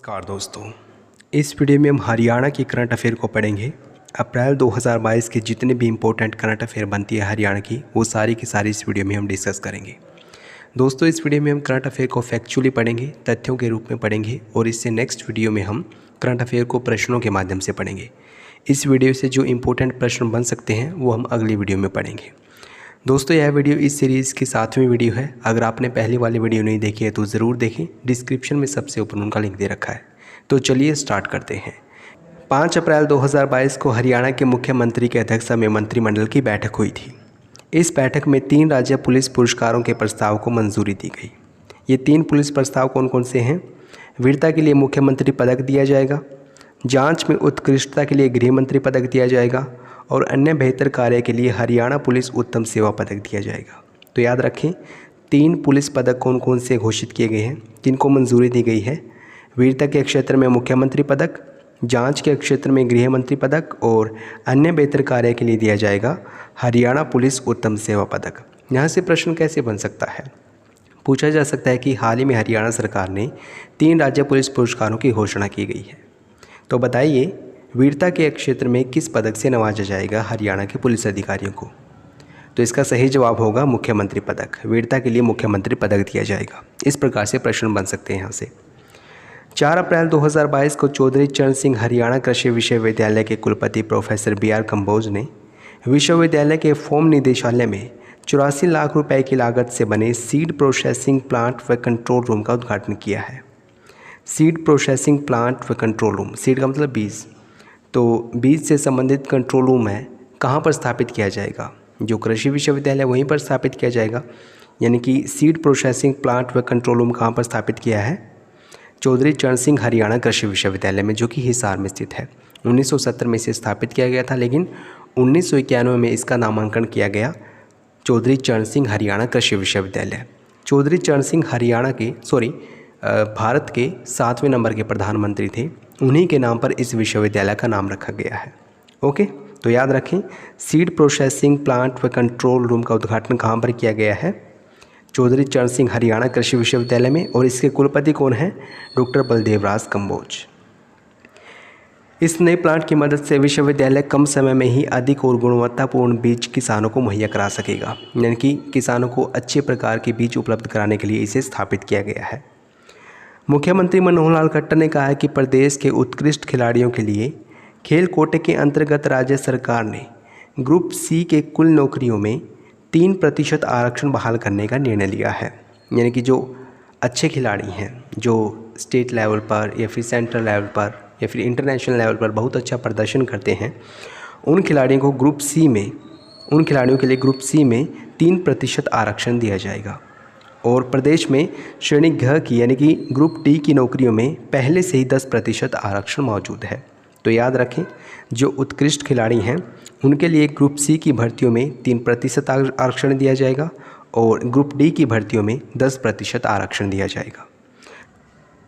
नमस्कार दोस्तों, इस वीडियो में हम हरियाणा की करंट अफेयर को पढ़ेंगे। अप्रैल 2022 के जितने भी इम्पोर्टेंट करंट अफेयर बनती है हरियाणा की, वो सारी की सारी इस वीडियो में हम डिस्कस करेंगे। दोस्तों, इस वीडियो में हम करंट अफेयर को फैक्चुअली पढ़ेंगे, तथ्यों के रूप में पढ़ेंगे, और इससे नेक्स्ट वीडियो में हम करंट अफेयर को प्रश्नों के माध्यम से पढ़ेंगे। इस वीडियो से जो इम्पोर्टेंट प्रश्न बन सकते हैं वो हम अगली वीडियो में पढ़ेंगे। दोस्तों, यह वीडियो इस सीरीज़ की 7वीं वीडियो है। अगर आपने पहली वाली वीडियो नहीं देखी है तो ज़रूर देखें, डिस्क्रिप्शन में सबसे ऊपर उनका लिंक दे रखा है। तो चलिए स्टार्ट करते हैं। 5 अप्रैल 2022 को हरियाणा के मुख्यमंत्री की अध्यक्षता में मंत्रिमंडल की बैठक हुई थी। इस बैठक में 3 राज्य पुलिस पुरस्कारों के प्रस्ताव को मंजूरी दी गई। ये 3 पुलिस प्रस्ताव कौन कौन से हैं? वीरता के लिए मुख्यमंत्री पदक दिया जाएगा, जाँच में उत्कृष्टता के लिए गृह मंत्री पदक दिया जाएगा, और अन्य बेहतर कार्य के लिए हरियाणा पुलिस उत्तम सेवा पदक दिया जाएगा। तो याद रखें, 3 पुलिस पदक कौन कौन से घोषित किए गए हैं, जिनको मंजूरी दी गई है। वीरता के क्षेत्र में मुख्यमंत्री पदक, जांच के क्षेत्र में गृह मंत्री पदक, और अन्य बेहतर कार्य के लिए दिया जाएगा हरियाणा पुलिस उत्तम सेवा पदक। यहाँ से प्रश्न कैसे बन सकता है? पूछा जा सकता है कि हाल ही में हरियाणा सरकार ने 3 राज्य पुलिस पुरस्कारों की घोषणा की गई है। तो बताइए, वीरता के क्षेत्र में किस पदक से नवाजा जाएगा हरियाणा के पुलिस अधिकारियों को? तो इसका सही जवाब होगा मुख्यमंत्री पदक। वीरता के लिए मुख्यमंत्री पदक दिया जाएगा। इस प्रकार से प्रश्न बन सकते हैं यहाँ से। 4 अप्रैल 2022 को चौधरी चरण सिंह हरियाणा कृषि विश्वविद्यालय के कुलपति प्रोफेसर BR कंबोज ने विश्वविद्यालय के फोम निदेशालय में 84 लाख रुपए की लागत से बने सीड प्रोसेसिंग प्लांट व कंट्रोल रूम का उद्घाटन किया है। सीड प्रोसेसिंग प्लांट व कंट्रोल रूम, सीड का मतलब बीज, तो बीज से संबंधित कंट्रोल रूम है, कहाँ पर स्थापित किया जाएगा? जो कृषि विश्वविद्यालय वहीं पर स्थापित किया जाएगा। यानी कि सीड प्रोसेसिंग प्लांट व कंट्रोल रूम कहाँ पर स्थापित किया है? चौधरी चरण सिंह हरियाणा कृषि विश्वविद्यालय में, जो कि हिसार में स्थित है। 1970 में इसे स्थापित किया गया था, लेकिन 1991 में इसका नामांकन किया गया चौधरी चरण सिंह हरियाणा कृषि विश्वविद्यालय। चौधरी चरण सिंह हरियाणा के भारत के 7वें नंबर के प्रधानमंत्री थे। उन्हीं के नाम पर इस विश्वविद्यालय का नाम रखा गया है। ओके, तो याद रखें, सीड प्रोसेसिंग प्लांट व कंट्रोल रूम का उद्घाटन कहाँ पर किया गया है? चौधरी चरण सिंह हरियाणा कृषि विश्वविद्यालय में, और इसके कुलपति कौन है? डॉक्टर बलदेव राज कंबोज। इस नए प्लांट की मदद से विश्वविद्यालय कम समय में ही अधिक और गुणवत्तापूर्ण बीज किसानों को मुहैया करा सकेगा। यानी कि किसानों को अच्छे प्रकार के बीज उपलब्ध कराने के लिए इसे स्थापित किया गया है। मुख्यमंत्री मनोहर लाल खट्टर ने कहा है कि प्रदेश के उत्कृष्ट खिलाड़ियों के लिए खेल कोटे के अंतर्गत राज्य सरकार ने ग्रुप C के कुल नौकरियों में 3% आरक्षण बहाल करने का निर्णय लिया है। यानी कि जो अच्छे खिलाड़ी हैं, जो स्टेट लेवल पर या फिर सेंट्रल लेवल पर या फिर इंटरनेशनल लेवल पर बहुत अच्छा प्रदर्शन करते हैं, उन खिलाड़ियों को उन खिलाड़ियों के लिए ग्रुप C में 3% आरक्षण दिया जाएगा। और प्रदेश में श्रेणी घ की यानी कि ग्रुप D की नौकरियों में पहले से ही 10% आरक्षण मौजूद है। तो याद रखें, जो उत्कृष्ट खिलाड़ी हैं उनके लिए ग्रुप C की भर्तियों में 3% आरक्षण दिया जाएगा, और ग्रुप D की भर्तियों में 10% आरक्षण दिया जाएगा।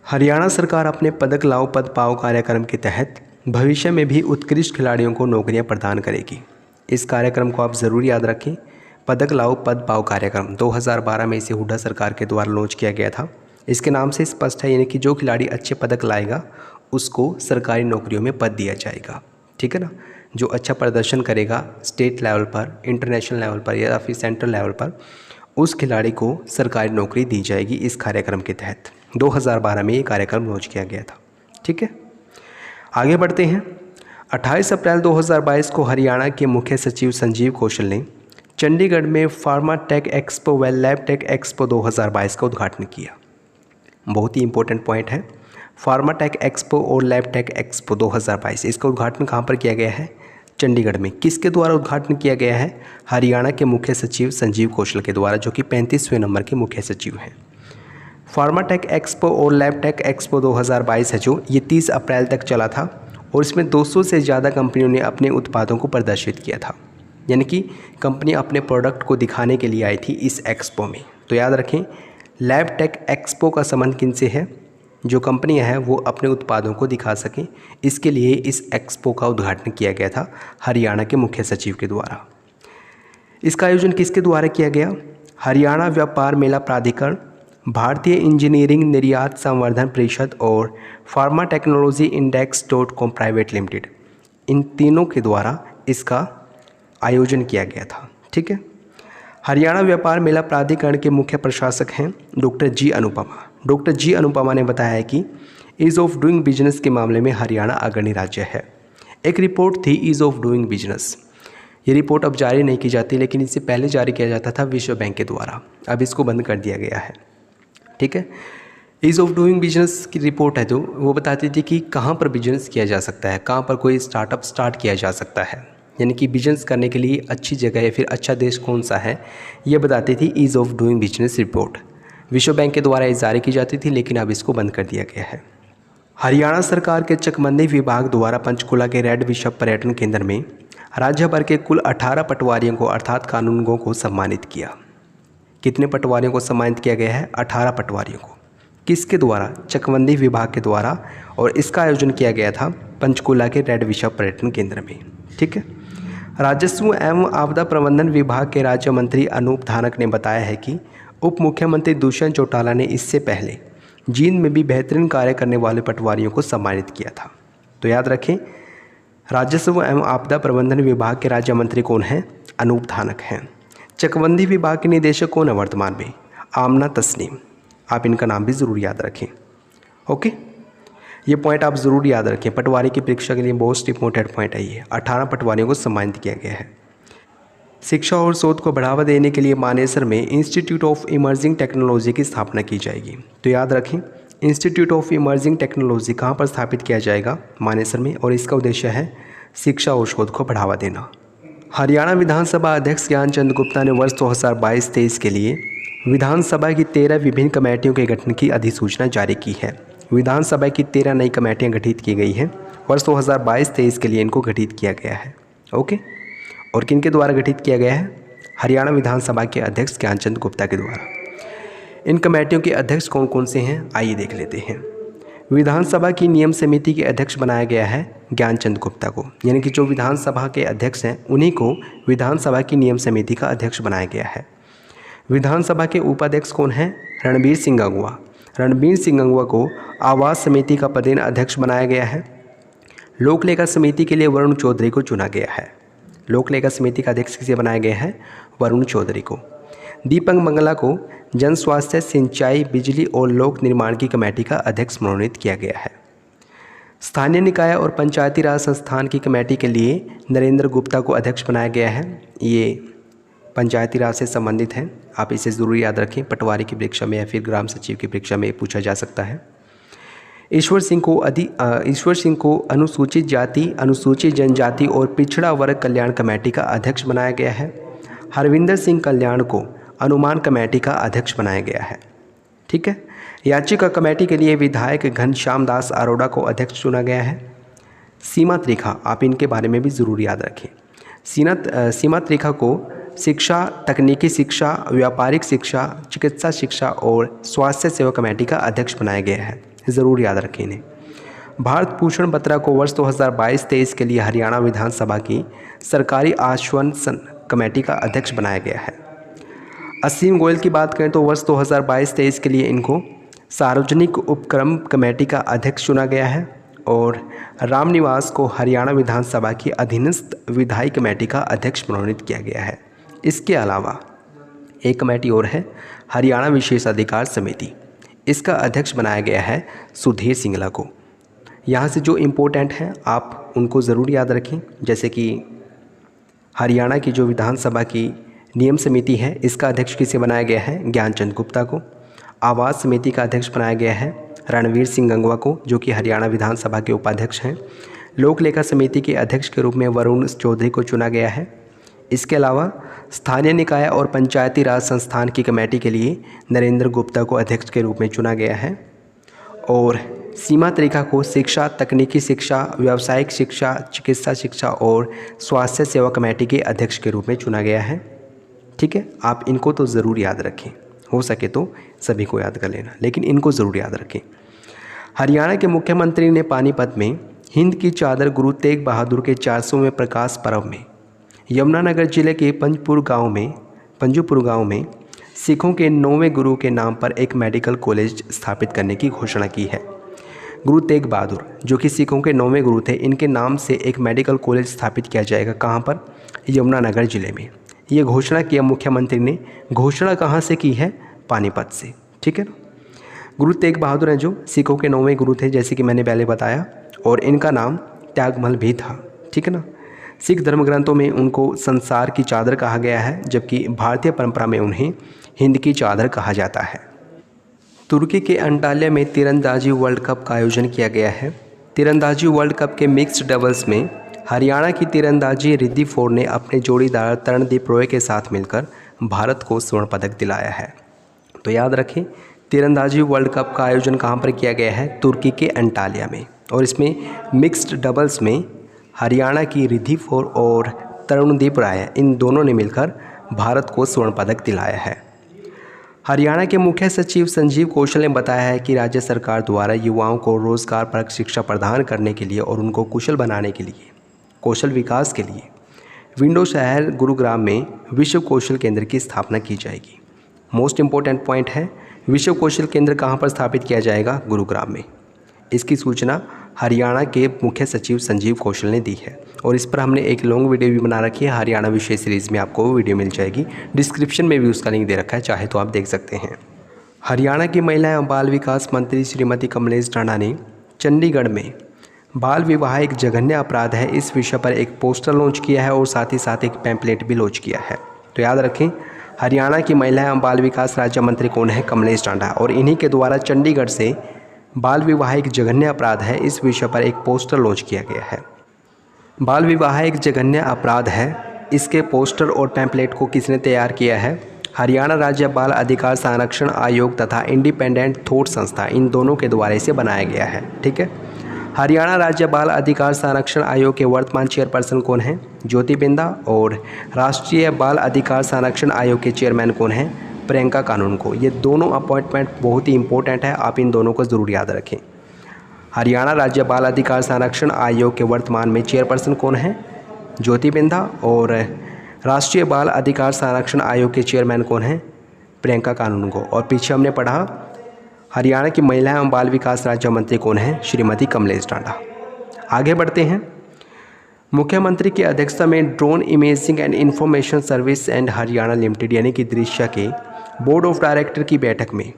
हरियाणा सरकार अपने पदक लाओ पद पाओ कार्यक्रम के तहत भविष्य में भी उत्कृष्ट खिलाड़ियों को नौकरियां प्रदान करेगी। इस कार्यक्रम को आप ज़रूर याद रखें। पदक लाओ पद पाओ कार्यक्रम 2012 में इसे हुड्डा सरकार के द्वारा लॉन्च किया गया था। इसके नाम से स्पष्ट है, यानी कि जो खिलाड़ी अच्छे पदक लाएगा उसको सरकारी नौकरियों में पद दिया जाएगा। ठीक है ना? जो अच्छा प्रदर्शन करेगा स्टेट लेवल पर, इंटरनेशनल लेवल पर या फिर सेंट्रल लेवल पर, उस खिलाड़ी को सरकारी नौकरी दी जाएगी। इस कार्यक्रम के तहत 2012 में ये कार्यक्रम लॉन्च किया गया था। ठीक है, आगे बढ़ते हैं। 28 अप्रैल 2022 को हरियाणा के मुख्य सचिव संजीव कौशल ने चंडीगढ़ में फार्मा टेक एक्सपो व लैब टेक एक्सपो 2022 का उद्घाटन किया। बहुत ही इंपॉर्टेंट पॉइंट है, फार्मा टेक एक्सपो और लैब टेक एक्सपो 2022, इसका उद्घाटन कहाँ पर किया गया है? चंडीगढ़ में। किसके द्वारा उद्घाटन किया गया है? हरियाणा के मुख्य सचिव संजीव कौशल के द्वारा, जो कि 35वें नंबर के मुख्य सचिव हैं। फार्मा टेक एक्सपो और लैब टेक एक्सपो 2022 है जो, ये 30 अप्रैल तक चला था, और इसमें 200 से ज़्यादा कंपनियों ने अपने उत्पादों को प्रदर्शित किया था। यानी कि कंपनी अपने प्रोडक्ट को दिखाने के लिए आई थी इस एक्सपो में। तो याद रखें, लैब टेक एक्सपो का संबंध किन से है? जो कंपनियां हैं वो अपने उत्पादों को दिखा सकें, इसके लिए इस एक्सपो का उद्घाटन किया गया था हरियाणा के मुख्य सचिव के द्वारा। इसका आयोजन किसके द्वारा किया गया? हरियाणा व्यापार मेला प्राधिकरण, भारतीय इंजीनियरिंग निर्यात संवर्धन परिषद और फार्मा टेक्नोलॉजी इंडेक्स.com प्राइवेट लिमिटेड, इन तीनों के द्वारा इसका आयोजन किया गया था। ठीक है। हरियाणा व्यापार मेला प्राधिकरण के मुख्य प्रशासक हैं डॉक्टर जी अनुपमा। डॉक्टर जी अनुपमा ने बताया है कि ईज़ ऑफ डूइंग बिजनेस के मामले में हरियाणा अग्रणी राज्य है। एक रिपोर्ट थी ईज़ ऑफ डूइंग बिजनेस, ये रिपोर्ट अब जारी नहीं की जाती, लेकिन इससे पहले जारी किया जाता था विश्व बैंक के द्वारा, अब इसको बंद कर दिया गया है। ठीक है। ईज़ ऑफ डूइंग बिजनेस की रिपोर्ट है जो वो बताती थी कि कहाँ पर बिजनेस किया जा सकता है, कहाँ पर कोई स्टार्टअप स्टार्ट किया जा सकता है, यानी कि बिजनेस करने के लिए अच्छी जगह या फिर अच्छा देश कौन सा है, ये बताती थी ease of doing business report. विश्व बैंक के द्वारा ये जारी की जाती थी, लेकिन अब इसको बंद कर दिया गया है। हरियाणा सरकार के चकबंदी विभाग द्वारा पंचकुला के रेड बिशप पर्यटन केंद्र में राज्य भर के कुल 18 पटवारियों को अर्थात कानूनगों को सम्मानित किया। कितने पटवारियों को सम्मानित किया गया है? 18 पटवारियों को। किसके द्वारा? चकबंदी विभाग के द्वारा, और इसका आयोजन किया गया था पंचकुला के रेड बिशप पर्यटन केंद्र में। ठीक है। राजस्व एवं आपदा प्रबंधन विभाग के राज्य मंत्री अनूप धानक ने बताया है कि उप मुख्यमंत्री दुष्यंत चौटाला ने इससे पहले जींद में भी बेहतरीन कार्य करने वाले पटवारियों को सम्मानित किया था। तो याद रखें, राजस्व एवं आपदा प्रबंधन विभाग के राज्य मंत्री कौन हैं? अनूप धानक हैं। चकबंदी विभाग के निदेशक कौन है वर्तमान में? आमना तस्नीम। आप इनका नाम भी ज़रूर याद रखें। ओके, ये पॉइंट आप ज़रूर याद रखें, पटवारी की परीक्षा के लिए मोस्ट इंपॉर्टेंट पॉइंट है ये। 18 पटवारियों को सम्मानित किया गया है। शिक्षा और शोध को बढ़ावा देने के लिए मानेसर में इंस्टीट्यूट ऑफ इमर्जिंग टेक्नोलॉजी की स्थापना की जाएगी। तो याद रखें, इंस्टीट्यूट ऑफ इमर्जिंग टेक्नोलॉजी कहाँ पर स्थापित किया जाएगा? मानेसर में, और इसका उद्देश्य है शिक्षा और शोध को बढ़ावा देना। हरियाणा विधानसभा अध्यक्ष ज्ञानचंद गुप्ता ने वर्ष 2022-23 के लिए विधानसभा की 13 विभिन्न कमेटियों के गठन की अधिसूचना जारी की है। विधानसभा की 13 नई कमेटियाँ गठित की गई हैं। वर्ष 2022-23 के लिए इनको गठित किया गया है। ओके, और किन के द्वारा गठित किया गया है? हरियाणा विधानसभा के अध्यक्ष ज्ञानचंद गुप्ता के द्वारा। इन कमेटियों के अध्यक्ष कौन कौन से हैं, आइए देख लेते हैं। विधानसभा की नियम समिति के अध्यक्ष बनाया गया है ज्ञानचंद गुप्ता को, यानी कि जो विधानसभा के अध्यक्ष हैं उन्हीं को विधानसभा की नियम समिति का अध्यक्ष बनाया गया है। विधानसभा के उपाध्यक्ष कौन हैं? रणबीर सिंह गंगवा। रणबीर सिंह गंगवा को आवास समिति का पदेन अध्यक्ष बनाया गया है। लोक लेखा समिति के लिए वरुण चौधरी को चुना गया है। लोक लेखा समिति का अध्यक्ष किसे बनाया गया है? वरुण चौधरी को। दीपक मंगला को जन स्वास्थ्य, सिंचाई, बिजली और लोक निर्माण की कमेटी का अध्यक्ष मनोनीत किया गया है। स्थानीय निकाय और पंचायती राज संस्थान की कमेटी के लिए नरेंद्र गुप्ता को अध्यक्ष बनाया गया है। ये पंचायती राज से संबंधित है, आप इसे ज़रूर याद रखें। पटवारी की परीक्षा में या फिर ग्राम सचिव की परीक्षा में पूछा जा सकता है। ईश्वर सिंह को अनुसूचित जाति, अनुसूचित जनजाति और पिछड़ा वर्ग कल्याण कमेटी का अध्यक्ष बनाया गया है। हरविंदर सिंह कल्याण को अनुमान कमेटी का अध्यक्ष बनाया गया है। ठीक है। याचिका कमेटी के लिए विधायक घनश्याम दास अरोड़ा को अध्यक्ष चुना गया है। सीमा त्रिखा, आप इनके बारे में भी ज़रूर याद रखें। सीमा त्रिखा को शिक्षा, तकनीकी शिक्षा, व्यापारिक शिक्षा, चिकित्सा शिक्षा और स्वास्थ्य सेवा कमेटी का अध्यक्ष बनाया गया है, ज़रूर याद रखें इन्हें। भारत भूषण बत्रा को वर्ष 2022-23 के लिए हरियाणा विधानसभा की सरकारी आश्वासन कमेटी का अध्यक्ष बनाया गया है। असीम गोयल की बात करें तो वर्ष 2022-23 के लिए इनको सार्वजनिक उपक्रम कमेटी का अध्यक्ष चुना गया है। और रामनिवास को हरियाणा विधानसभा की अधीनस्थ विधायी कमेटी का अध्यक्ष मनोनीत किया गया है। इसके अलावा एक कमेटी और है, हरियाणा विशेषाधिकार समिति, इसका अध्यक्ष बनाया गया है सुधीर सिंगला को। यहाँ से जो इम्पोर्टेंट हैं आप उनको ज़रूर याद रखें, जैसे कि हरियाणा की जो विधानसभा की नियम समिति है इसका अध्यक्ष किसे बनाया गया है? ज्ञानचंद गुप्ता को। आवास समिति का अध्यक्ष बनाया गया है रणवीर सिंह गंगवा को, जो कि हरियाणा विधानसभा के उपाध्यक्ष हैं। लोक लेखा समिति के अध्यक्ष के रूप में वरुण चौधरी को चुना गया है। इसके अलावा स्थानीय निकाय और पंचायती राज संस्थान की कमेटी के लिए नरेंद्र गुप्ता को अध्यक्ष के रूप में चुना गया है। और सीमा त्रिखा को शिक्षा, तकनीकी शिक्षा, व्यावसायिक शिक्षा, चिकित्सा शिक्षा और स्वास्थ्य सेवा कमेटी के अध्यक्ष के रूप में चुना गया है। ठीक है, आप इनको तो ज़रूर याद रखें, हो सके तो सभी को याद कर लेना, लेकिन इनको ज़रूर याद रखें। हरियाणा के मुख्यमंत्री ने पानीपत में हिंद की चादर गुरु तेग बहादुर के 400वें प्रकाश पर्व में यमुनानगर जिले के पंजपुर गांव में सिखों के 9वें गुरु के नाम पर एक मेडिकल कॉलेज स्थापित करने की घोषणा की है। गुरु तेग बहादुर जो कि सिखों के 9वें गुरु थे, इनके नाम से एक मेडिकल कॉलेज स्थापित किया जाएगा। कहाँ पर? यमुनानगर जिले में। ये घोषणा किया मुख्यमंत्री ने। घोषणा कहाँ से की है? पानीपत से। ठीक है ना। गुरु तेग बहादुर हैं जो सिखों के 9वें गुरु थे, जैसे कि मैंने पहले बताया, और इनका नाम त्यागमल भी था। ठीक है ना। सिख धर्म ग्रंथों में उनको संसार की चादर कहा गया है, जबकि भारतीय परंपरा में उन्हें हिंद की चादर कहा जाता है। तुर्की के अंटाल्या में तीरंदाजी वर्ल्ड कप का आयोजन किया गया है। तीरंदाजी वर्ल्ड कप के मिक्स्ड डबल्स में हरियाणा की तीरंदाजी रिद्धि फोर ने अपने जोड़ीदार तरणदीप रॉय के साथ मिलकर भारत को स्वर्ण पदक दिलाया है। तो याद रखें, तीरंदाजी वर्ल्ड कप का आयोजन कहाँ पर किया गया है? तुर्की के अंटाल्या में। और इसमें मिक्स्ड डबल्स में हरियाणा की रिद्धि फोर और तरणदीप राय, इन दोनों ने मिलकर भारत को स्वर्ण पदक दिलाया है। हरियाणा के मुख्य सचिव संजीव कौशल ने बताया है कि राज्य सरकार द्वारा युवाओं को रोजगारपरक शिक्षा प्रदान करने के लिए और उनको कुशल बनाने के लिए, कौशल विकास के लिए विंडो शहर गुरुग्राम में विश्व कौशल केंद्र की स्थापना की जाएगी। मोस्ट इम्पोर्टेंट पॉइंट है, विश्व कौशल केंद्र कहाँ पर स्थापित किया जाएगा? गुरुग्राम में। इसकी सूचना हरियाणा के मुख्य सचिव संजीव कौशल ने दी है, और इस पर हमने एक लॉन्ग वीडियो भी बना रखी है। हरियाणा विषय सीरीज़ में आपको वो वीडियो मिल जाएगी, डिस्क्रिप्शन में भी उसका लिंक दे रखा है, चाहे तो आप देख सकते हैं। हरियाणा की महिला एवं बाल विकास मंत्री श्रीमती कमलेश ढांडा ने चंडीगढ़ में बाल विवाह एक जघन्य अपराध है, इस विषय पर एक पोस्टर लॉन्च किया है और साथ ही साथ एक पैम्पलेट भी लॉन्च किया है। तो याद रखें, हरियाणा की महिला एवं बाल विकास राज्य मंत्री कौन है? कमलेश ढांडा। और इन्हीं के द्वारा चंडीगढ़ से बाल विवाह एक जघन्य अपराध है, इस विषय पर एक पोस्टर लॉन्च किया गया है। बाल विवाह एक जघन्य अपराध है, इसके पोस्टर और पैम्पलेट को किसने तैयार किया है? हरियाणा राज्य बाल अधिकार संरक्षण आयोग तथा इंडिपेंडेंट थॉट संस्था, इन दोनों के द्वारा इसे बनाया गया है। ठीक है। हरियाणा राज्य बाल अधिकार संरक्षण आयोग के वर्तमान चेयरपर्सन कौन है? ज्योति बिंदा। और राष्ट्रीय बाल अधिकार संरक्षण आयोग के चेयरमैन कौन है? प्रियंका कानूनगो। ये दोनों अपॉइंटमेंट बहुत ही इंपॉर्टेंट है, आप इन दोनों को ज़रूर याद रखें। हरियाणा राज्य बाल अधिकार संरक्षण आयोग के वर्तमान में चेयरपर्सन कौन है? ज्योति बिंदा। और राष्ट्रीय बाल अधिकार संरक्षण आयोग के चेयरमैन कौन है? प्रियंका कानूनगो। और पीछे हमने पढ़ा हरियाणा की महिला एवं बाल विकास राज्य मंत्री कौन है? श्रीमती कमलेश ढांडा। आगे बढ़ते हैं। मुख्यमंत्री की अध्यक्षता में drone imaging and information service and Haryana limited यानी कि दृश्या के बोर्ड ऑफ डायरेक्टर की बैठक में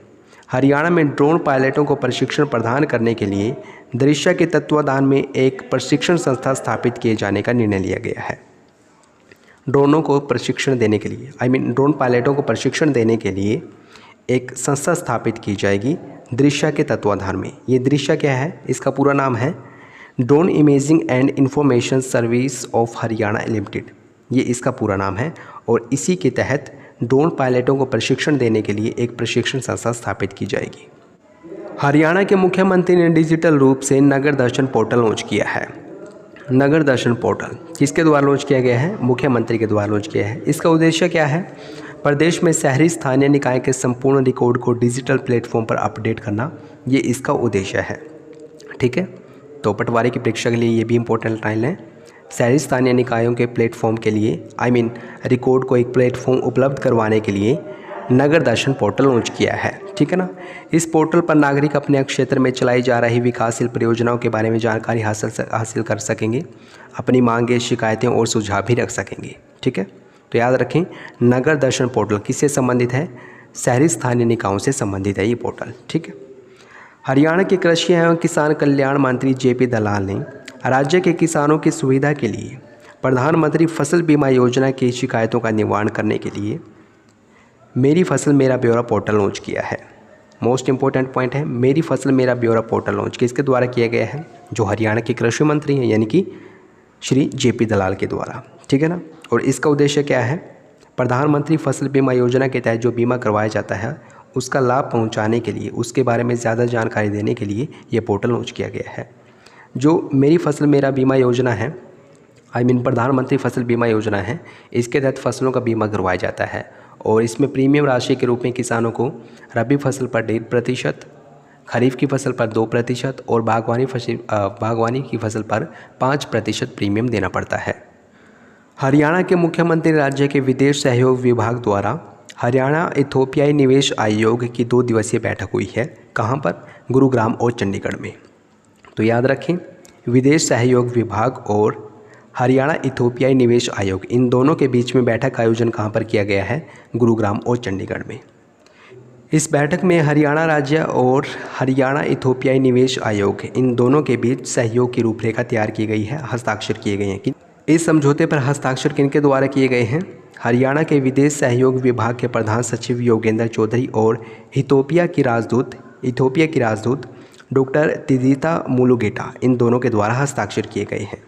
हरियाणा में ड्रोन पायलटों को प्रशिक्षण प्रदान करने के लिए दृश्या के तत्वाधान में एक प्रशिक्षण संस्था स्थापित किए जाने का निर्णय लिया गया है। ड्रोनों को प्रशिक्षण देने के लिए ड्रोन पायलटों को प्रशिक्षण देने के लिए एक संस्था स्थापित की जाएगी दृश्या के तत्वाधान में। ये दृश्या क्या है? इसका पूरा नाम है drone imaging and information service of Haryana limited, ये इसका पूरा नाम है। और इसी के तहत ड्रोन पायलटों को प्रशिक्षण देने के लिए एक प्रशिक्षण संस्था स्थापित की जाएगी। हरियाणा के मुख्यमंत्री ने डिजिटल रूप से नगर दर्शन पोर्टल लॉन्च किया है। नगर दर्शन पोर्टल किसके द्वारा लॉन्च किया गया है? मुख्यमंत्री के द्वारा लॉन्च किया है। इसका उद्देश्य क्या है? प्रदेश में शहरी स्थानीय निकाय के संपूर्ण रिकॉर्ड को डिजिटल प्लेटफॉर्म पर अपडेट करना, ये इसका उद्देश्य है। ठीक है। तो पटवारी की परीक्षा के लिए ये भी इंपॉर्टेंट लाइन है। शहरी स्थानीय निकायों के प्लेटफॉर्म के लिए रिकॉर्ड को एक प्लेटफॉर्म उपलब्ध करवाने के लिए नगर दर्शन पोर्टल लॉन्च किया है। ठीक है ना। इस पोर्टल पर नागरिक अपने क्षेत्र में चलाई जा रही विकासशील परियोजनाओं के बारे में जानकारी हासिल कर सकेंगे, अपनी मांगें, शिकायतें और सुझाव भी रख सकेंगे। ठीक है। तो याद रखें, नगर दर्शन पोर्टल किससे संबंधित है? शहरी स्थानीय निकायों से संबंधित है ये पोर्टल। ठीक है। हरियाणा के कृषि एवं किसान कल्याण मंत्री जेपी दलाल ने राज्य के किसानों की सुविधा के लिए प्रधानमंत्री फसल बीमा योजना की शिकायतों का निवारण करने के लिए मेरी फसल मेरा ब्यौरा पोर्टल लॉन्च किया है। मोस्ट इंपॉर्टेंट पॉइंट है, मेरी फसल मेरा ब्यौरा पोर्टल लॉन्च किसके द्वारा किया गया है? जो हरियाणा के कृषि मंत्री हैं यानी कि श्री जेपी दलाल के द्वारा। ठीक है ना। और इसका उद्देश्य क्या है? प्रधानमंत्री फसल बीमा योजना के तहत जो बीमा करवाया जाता है उसका लाभ पहुंचाने के लिए, उसके बारे में ज़्यादा जानकारी देने के लिए ये पोर्टल लॉन्च किया गया है। जो मेरी फसल मेरा बीमा योजना है, प्रधानमंत्री फसल बीमा योजना है, इसके तहत फसलों का बीमा करवाया जाता है और इसमें प्रीमियम राशि के रूप में किसानों को रबी फसल पर 1.5%, खरीफ की फसल पर 2% और बागवानी की फसल पर 5% प्रीमियम देना पड़ता है। हरियाणा के मुख्यमंत्री राज्य के विदेश सहयोग विभाग द्वारा हरियाणा इथोपियाई निवेश आयोग की 2 दिवसीय बैठक हुई है। कहाँ पर? गुरुग्राम और चंडीगढ़ में। तो याद रखें, विदेश सहयोग विभाग और हरियाणा इथोपियाई निवेश आयोग, इन दोनों के बीच में बैठक का आयोजन कहाँ पर किया गया है? गुरुग्राम और चंडीगढ़ में। इस बैठक में हरियाणा राज्य और हरियाणा इथोपियाई निवेश आयोग, इन दोनों के बीच सहयोग की रूपरेखा तैयार की गई है, हस्ताक्षर किए गए हैं। इस समझौते पर हस्ताक्षर किनके द्वारा किए गए हैं? हरियाणा के विदेश सहयोग विभाग के प्रधान सचिव योगेंद्र चौधरी और इथोपिया की राजदूत डॉक्टर तिदिता मुलुगेटा, इन दोनों के द्वारा हस्ताक्षर किए गए हैं।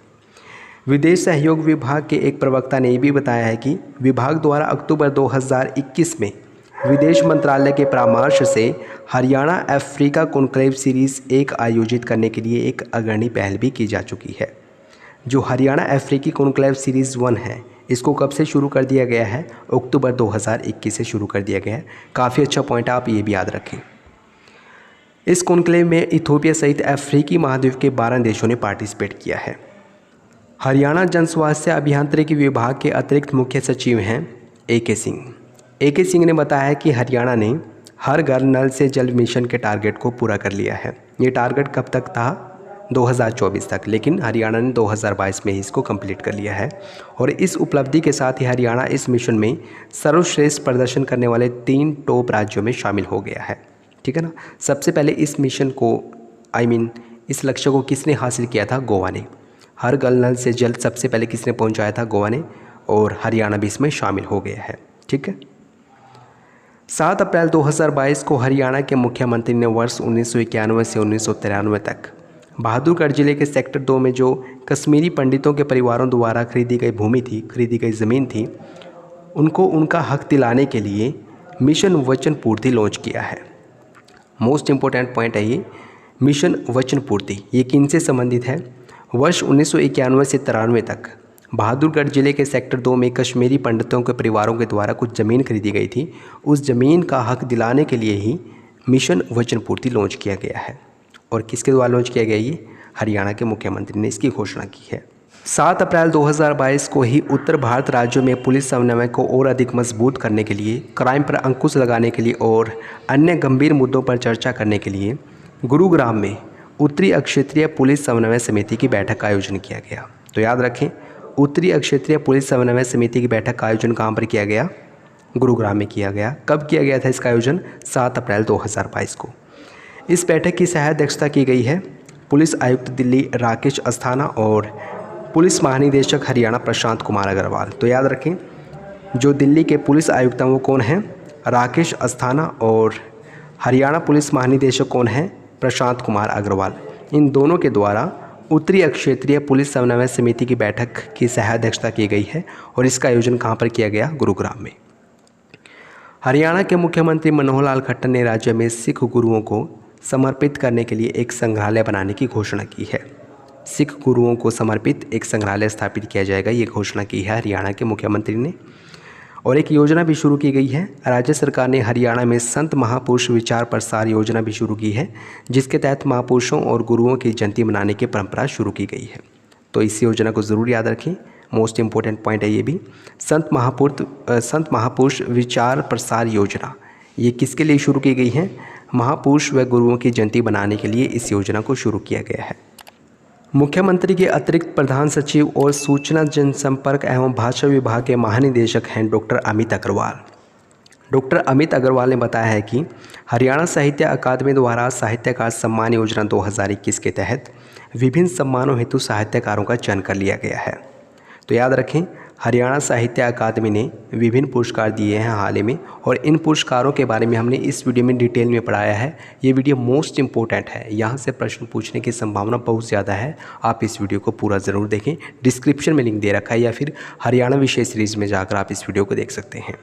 विदेश सहयोग विभाग के एक प्रवक्ता ने यह भी बताया है कि विभाग द्वारा अक्टूबर 2021 में विदेश मंत्रालय के परामर्श से हरियाणा अफ्रीका कॉन्क्लेव सीरीज़ 1 आयोजित करने के लिए एक अग्रणी पहल भी की जा चुकी है। जो हरियाणा अफ्रीकी कॉन्क्लेव सीरीज़ 1 है, इसको कब से शुरू कर दिया गया है? अक्टूबर 2021 से शुरू कर दिया गया है। काफ़ी अच्छा पॉइंट, आप ये भी याद रखें। इस कॉन्क्लेव में इथोपिया सहित अफ्रीकी महाद्वीप के 12 देशों ने पार्टिसिपेट किया है। हरियाणा जन स्वास्थ्य अभियांत्रिकी विभाग के अतिरिक्त मुख्य सचिव हैं AK सिंह। AK सिंह ने बताया कि हरियाणा ने हर घर नल से जल मिशन के टारगेट को पूरा कर लिया है। ये टारगेट कब तक था? 2024 तक, लेकिन हरियाणा ने 2022 में ही इसको कंप्लीट कर लिया है। और इस उपलब्धि के साथ ही हरियाणा इस मिशन में सर्वश्रेष्ठ प्रदर्शन करने वाले 3 टॉप राज्यों में शामिल हो गया है। ठीक है ना। सबसे पहले इस मिशन को इस लक्ष्य को किसने हासिल किया था? गोवा ने। हर घर नल से जल सबसे पहले किसने पहुंचाया था? गोवा ने। और हरियाणा भी इसमें शामिल हो गया है। ठीक है। 7 अप्रैल 2022 को हरियाणा के मुख्यमंत्री ने वर्ष 1991 से 1993 तक बहादुरगढ़ जिले के सेक्टर 2 में जो कश्मीरी पंडितों के परिवारों द्वारा खरीदी गई ज़मीन थी, उनको उनका हक दिलाने के लिए मिशन वचन पूर्ति लॉन्च किया है। मोस्ट इम्पोर्टेंट पॉइंट है ये मिशन वचन पूर्ति। ये किनसे संबंधित है? वर्ष 1991 से 93 तक बहादुरगढ़ जिले के सेक्टर 2 में कश्मीरी पंडितों के परिवारों के द्वारा कुछ ज़मीन खरीदी गई थी। उस ज़मीन का हक दिलाने के लिए ही मिशन वचन पूर्ति लॉन्च किया गया है। और किसके द्वारा लॉन्च किया गया? ये हरियाणा के मुख्यमंत्री ने इसकी घोषणा की है। 7 अप्रैल 2022 को ही उत्तर भारत राज्यों में पुलिस समन्वय को और अधिक मजबूत करने के लिए, क्राइम पर अंकुश लगाने के लिए और अन्य गंभीर मुद्दों पर चर्चा करने के लिए गुरुग्राम में उत्तरी क्षेत्रीय पुलिस समन्वय समिति की बैठक का आयोजन किया गया। तो याद रखें, उत्तरी क्षेत्रीय पुलिस समन्वय समिति की बैठक का आयोजन कहाँ पर किया गया? गुरुग्राम में किया गया। कब किया गया था इसका आयोजन? 7 अप्रैल 2022 को। इस बैठक की सह अध्यक्षता की गई है पुलिस आयुक्त दिल्ली राकेश अस्थाना और पुलिस महानिदेशक हरियाणा प्रशांत कुमार अग्रवाल। तो याद रखें, जो दिल्ली के पुलिस आयुक्त हैं वो कौन हैं? राकेश अस्थाना। और हरियाणा पुलिस महानिदेशक कौन हैं? प्रशांत कुमार अग्रवाल। इन दोनों के द्वारा उत्तरी क्षेत्रीय पुलिस समन्वय समिति की बैठक की सह अध्यक्षता की गई है। और इसका आयोजन कहाँ पर किया गया? गुरुग्राम में। हरियाणा के मुख्यमंत्री मनोहर लाल खट्टर ने राज्य में सिख गुरुओं को समर्पित करने के लिए एक संग्रहालय बनाने की घोषणा की है। सिख गुरुओं को समर्पित एक संग्रहालय स्थापित किया जाएगा, ये घोषणा की है हरियाणा के मुख्यमंत्री ने। और एक योजना भी शुरू की गई है। राज्य सरकार ने हरियाणा में संत महापुरुष विचार प्रसार योजना भी शुरू की है, जिसके तहत महापुरुषों और गुरुओं की जयंती मनाने की परंपरा शुरू की गई है। तो इस योजना को ज़रूर याद रखें। मोस्ट इम्पोर्टेंट पॉइंट है ये भी। संत महापुरुष विचार प्रसार योजना, ये किसके लिए शुरू की गई है? महापुरुष व गुरुओं की जयंती बनाने के लिए इस योजना को शुरू किया गया है। मुख्यमंत्री के अतिरिक्त प्रधान सचिव और सूचना जनसंपर्क एवं भाषा विभाग के महानिदेशक हैं डॉक्टर अमित अग्रवाल। डॉक्टर अमित अग्रवाल ने बताया है कि हरियाणा साहित्य अकादमी द्वारा साहित्यकार सम्मान योजना 2021 के तहत विभिन्न सम्मानों हेतु साहित्यकारों का चयन कर लिया गया है। तो याद रखें, हरियाणा साहित्य अकादमी ने विभिन्न पुरस्कार दिए हैं हाल ही में, और इन पुरस्कारों के बारे में हमने इस वीडियो में डिटेल में पढ़ाया है। ये वीडियो मोस्ट इम्पोर्टेंट है, यहाँ से प्रश्न पूछने की संभावना बहुत ज़्यादा है। आप इस वीडियो को पूरा ज़रूर देखें। डिस्क्रिप्शन में लिंक दे रखा है, या फिर हरियाणा विषय सीरीज़ में जाकर आप इस वीडियो को देख सकते हैं।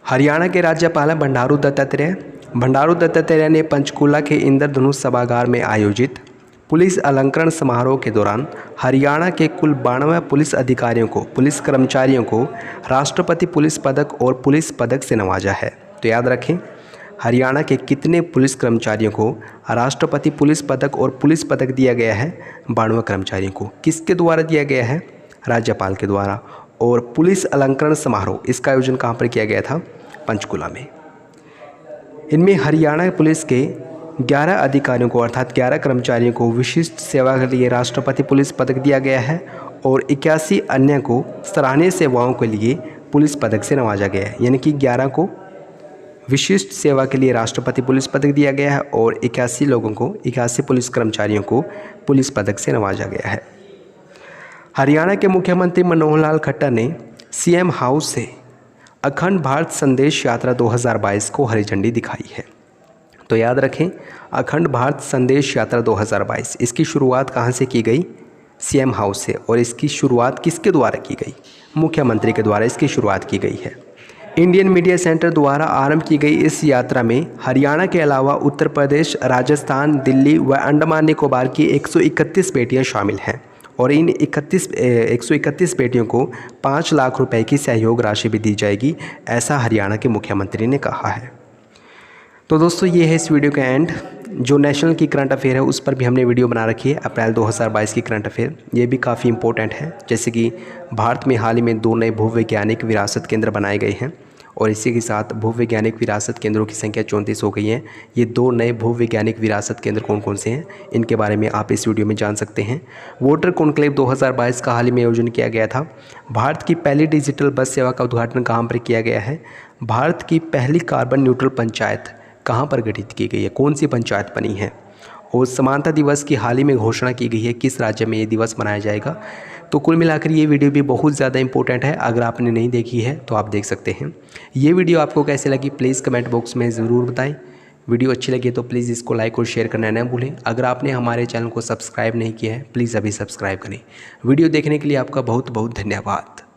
हरियाणा के राज्यपाल हैं बंडारू दत्तात्रेय। बंडारू दत्तात्रेय ने पंचकूला के इंद्रधनुष सभागार में आयोजित पुलिस अलंकरण समारोह के दौरान हरियाणा के कुल 92 पुलिस अधिकारियों को, पुलिस कर्मचारियों को राष्ट्रपति पुलिस पदक और पुलिस पदक से नवाजा है। तो याद रखें, हरियाणा के कितने पुलिस कर्मचारियों को राष्ट्रपति पुलिस पदक और पुलिस पदक दिया गया है? 92 कर्मचारियों को। किसके द्वारा दिया गया है? राज्यपाल के द्वारा। और पुलिस अलंकरण समारोह, इसका आयोजन कहाँ पर किया गया था? पंचकुला में। इनमें हरियाणा पुलिस के 11 अधिकारियों को अर्थात 11 कर्मचारियों को विशिष्ट सेवा के लिए राष्ट्रपति पुलिस पदक दिया गया है और 81 अन्य को सराहनीय सेवाओं के लिए पुलिस पदक से नवाजा गया है। यानी कि 11 को विशिष्ट सेवा के लिए राष्ट्रपति पुलिस पदक दिया गया है और 81 पुलिस कर्मचारियों को पुलिस पदक से नवाजा गया है। हरियाणा के मुख्यमंत्री मनोहर लाल खट्टर ने सीएम हाउस से अखंड भारत संदेश यात्रा 2022 को हरी झंडी दिखाई है। तो याद रखें, अखंड भारत संदेश यात्रा 2022, इसकी शुरुआत कहाँ से की गई? सीएम हाउस से। और इसकी शुरुआत किसके द्वारा की गई? मुख्यमंत्री के द्वारा इसकी शुरुआत की गई है। इंडियन मीडिया सेंटर द्वारा आरंभ की गई इस यात्रा में हरियाणा के अलावा उत्तर प्रदेश, राजस्थान, दिल्ली व अंडमान निकोबार की 131 बेटियां शामिल हैं और इन 131 बेटियों को 5 लाख रुपए की सहयोग राशि भी दी जाएगी, ऐसा हरियाणा के मुख्यमंत्री ने कहा है। तो दोस्तों ये है इस वीडियो का एंड। जो नेशनल की करंट अफेयर है उस पर भी हमने वीडियो बना रखी है, अप्रैल 2022 की करंट अफेयर। ये भी काफ़ी इंपॉर्टेंट है। जैसे कि भारत में हाल ही में 2 नए भूवैज्ञानिक विरासत केंद्र बनाए गए हैं और इसी के साथ भूवैज्ञानिक विरासत केंद्रों की संख्या 34 हो गई है। ये 2 नए भूवैज्ञानिक विरासत केंद्र कौन कौन से हैं, इनके बारे में आप इस वीडियो में जान सकते हैं। वोटर कॉन्क्लेव 2022 का हाल ही में आयोजन किया गया था। भारत की पहली डिजिटल बस सेवा का उद्घाटन कहाँ पर किया गया है? भारत की पहली कार्बन न्यूट्रल पंचायत कहाँ पर गठित की गई है, कौन सी पंचायत बनी है? और समानता दिवस की हाल ही में घोषणा की गई है, किस राज्य में ये दिवस मनाया जाएगा? तो कुल मिलाकर ये वीडियो भी बहुत ज़्यादा इंपॉर्टेंट है। अगर आपने नहीं देखी है तो आप देख सकते हैं। ये वीडियो आपको कैसे लगी प्लीज़ कमेंट बॉक्स में ज़रूर बताएं। वीडियो अच्छी लगी तो प्लीज़ इसको लाइक और शेयर करना न भूलें। अगर आपने हमारे चैनल को सब्सक्राइब नहीं किया है प्लीज़ अभी सब्सक्राइब करें। वीडियो देखने के लिए आपका बहुत बहुत धन्यवाद।